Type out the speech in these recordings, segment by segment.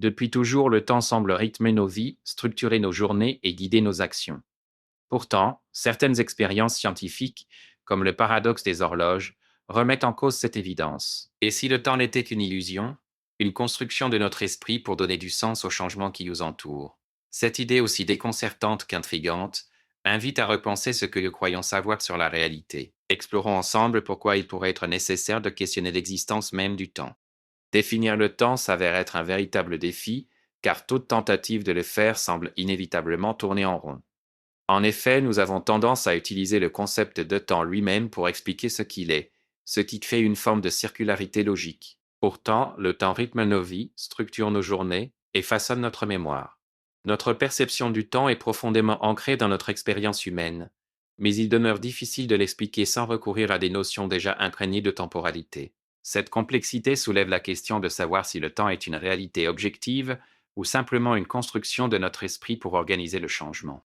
Depuis toujours, le temps semble rythmer nos vies, structurer nos journées et guider nos actions. Pourtant, certaines expériences scientifiques, comme le paradoxe des horloges, remettent en cause cette évidence. Et si le temps n'était qu'une illusion, une construction de notre esprit pour donner du sens aux changements qui nous entourent? Cette idée aussi déconcertante qu'intrigante invite à repenser ce que nous croyons savoir sur la réalité. Explorons ensemble pourquoi il pourrait être nécessaire de questionner l'existence même du temps. Définir le temps s'avère être un véritable défi, car toute tentative de le faire semble inévitablement tourner en rond. En effet, nous avons tendance à utiliser le concept de temps lui-même pour expliquer ce qu'il est, ce qui fait une forme de circularité logique. Pourtant, le temps rythme nos vies, structure nos journées et façonne notre mémoire. Notre perception du temps est profondément ancrée dans notre expérience humaine, mais il demeure difficile de l'expliquer sans recourir à des notions déjà imprégnées de temporalité. Cette complexité soulève la question de savoir si le temps est une réalité objective ou simplement une construction de notre esprit pour organiser le changement.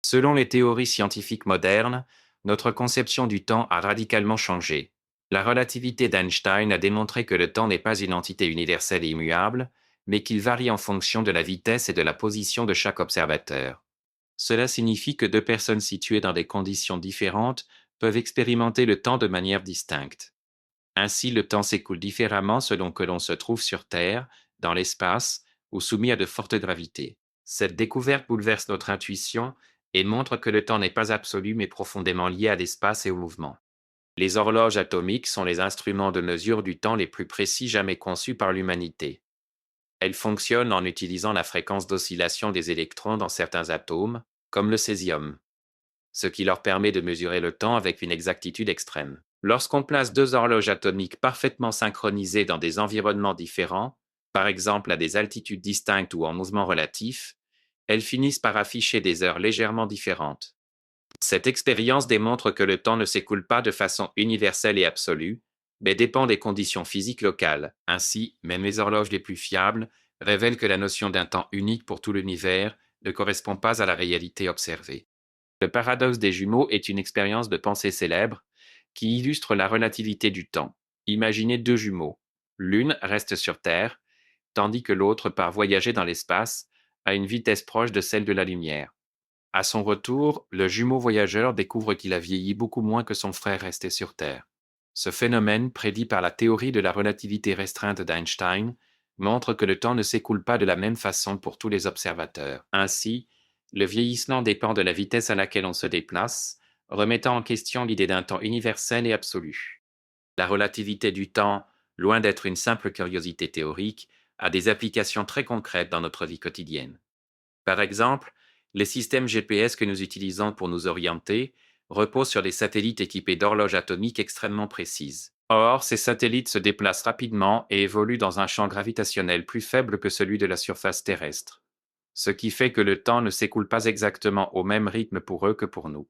Selon les théories scientifiques modernes, notre conception du temps a radicalement changé. La relativité d'Einstein a démontré que le temps n'est pas une entité universelle et immuable, mais qu'il varie en fonction de la vitesse et de la position de chaque observateur. Cela signifie que deux personnes situées dans des conditions différentes peuvent expérimenter le temps de manière distincte. Ainsi, le temps s'écoule différemment selon que l'on se trouve sur Terre, dans l'espace ou soumis à de fortes gravités. Cette découverte bouleverse notre intuition et montre que le temps n'est pas absolu mais profondément lié à l'espace et au mouvement. Les horloges atomiques sont les instruments de mesure du temps les plus précis jamais conçus par l'humanité. Elles fonctionnent en utilisant la fréquence d'oscillation des électrons dans certains atomes, comme le césium, ce qui leur permet de mesurer le temps avec une exactitude extrême. Lorsqu'on place deux horloges atomiques parfaitement synchronisées dans des environnements différents, par exemple à des altitudes distinctes ou en mouvement relatif, elles finissent par afficher des heures légèrement différentes. Cette expérience démontre que le temps ne s'écoule pas de façon universelle et absolue, mais dépend des conditions physiques locales. Ainsi, même les horloges les plus fiables révèlent que la notion d'un temps unique pour tout l'univers ne correspond pas à la réalité observée. Le paradoxe des jumeaux est une expérience de pensée célèbre qui illustre la relativité du temps. Imaginez deux jumeaux. L'une reste sur Terre, tandis que l'autre part voyager dans l'espace à une vitesse proche de celle de la lumière. À son retour, le jumeau voyageur découvre qu'il a vieilli beaucoup moins que son frère resté sur Terre. Ce phénomène, prédit par la théorie de la relativité restreinte d'Einstein, montre que le temps ne s'écoule pas de la même façon pour tous les observateurs. Ainsi, le vieillissement dépend de la vitesse à laquelle on se déplace, remettant en question l'idée d'un temps universel et absolu. La relativité du temps, loin d'être une simple curiosité théorique, a des applications très concrètes dans notre vie quotidienne. Par exemple, les systèmes GPS que nous utilisons pour nous orienter reposent sur des satellites équipés d'horloges atomiques extrêmement précises. Or, ces satellites se déplacent rapidement et évoluent dans un champ gravitationnel plus faible que celui de la surface terrestre, ce qui fait que le temps ne s'écoule pas exactement au même rythme pour eux que pour nous.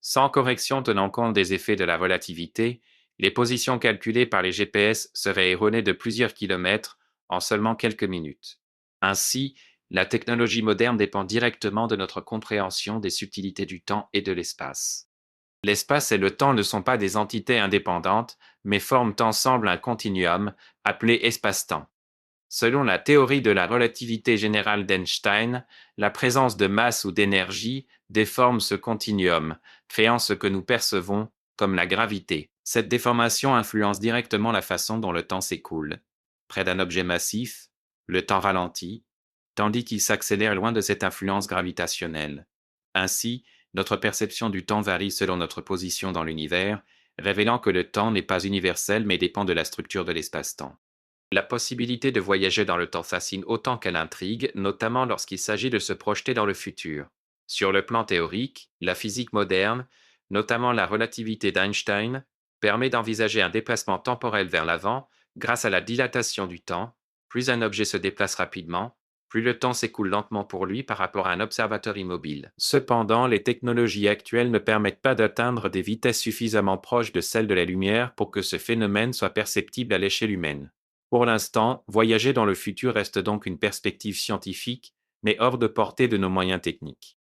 Sans correction tenant compte des effets de la relativité, les positions calculées par les GPS seraient erronées de plusieurs kilomètres en seulement quelques minutes. Ainsi, la technologie moderne dépend directement de notre compréhension des subtilités du temps et de l'espace. L'espace et le temps ne sont pas des entités indépendantes, mais forment ensemble un continuum appelé espace-temps. Selon la théorie de la relativité générale d'Einstein, la présence de masse ou d'énergie déforme ce continuum, créant ce que nous percevons comme la gravité. Cette déformation influence directement la façon dont le temps s'écoule. Près d'un objet massif, le temps ralentit, tandis qu'il s'accélère loin de cette influence gravitationnelle. Ainsi, notre perception du temps varie selon notre position dans l'univers, révélant que le temps n'est pas universel mais dépend de la structure de l'espace-temps. La possibilité de voyager dans le temps fascine autant qu'elle intrigue, notamment lorsqu'il s'agit de se projeter dans le futur. Sur le plan théorique, la physique moderne, notamment la relativité d'Einstein, permet d'envisager un déplacement temporel vers l'avant grâce à la dilatation du temps. Plus un objet se déplace rapidement, plus le temps s'écoule lentement pour lui par rapport à un observateur immobile. Cependant, les technologies actuelles ne permettent pas d'atteindre des vitesses suffisamment proches de celles de la lumière pour que ce phénomène soit perceptible à l'échelle humaine. Pour l'instant, voyager dans le futur reste donc une perspective scientifique, mais hors de portée de nos moyens techniques.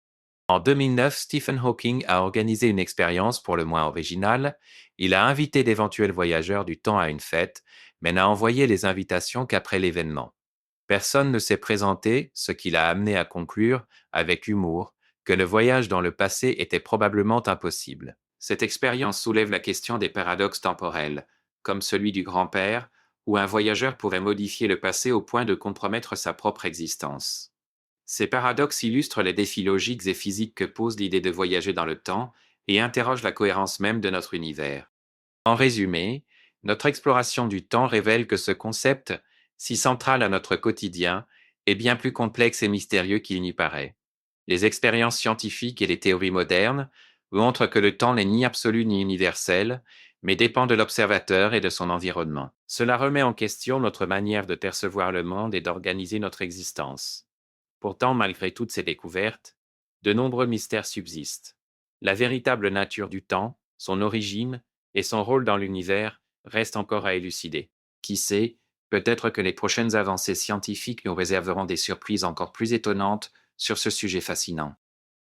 En 2009, Stephen Hawking a organisé une expérience pour le moins originale. Il a invité d'éventuels voyageurs du temps à une fête, mais n'a envoyé les invitations qu'après l'événement. Personne ne s'est présenté, ce qui l'a amené à conclure, avec humour, que le voyage dans le passé était probablement impossible. Cette expérience soulève la question des paradoxes temporels, comme celui du grand-père, où un voyageur pourrait modifier le passé au point de compromettre sa propre existence. Ces paradoxes illustrent les défis logiques et physiques que pose l'idée de voyager dans le temps et interrogent la cohérence même de notre univers. En résumé, notre exploration du temps révèle que ce concept, si central à notre quotidien, est bien plus complexe et mystérieux qu'il n'y paraît. Les expériences scientifiques et les théories modernes montrent que le temps n'est ni absolu ni universel, mais dépend de l'observateur et de son environnement. Cela remet en question notre manière de percevoir le monde et d'organiser notre existence. Pourtant, malgré toutes ces découvertes, de nombreux mystères subsistent. La véritable nature du temps, son origine et son rôle dans l'univers restent encore à élucider. Qui sait, peut-être que les prochaines avancées scientifiques nous réserveront des surprises encore plus étonnantes sur ce sujet fascinant.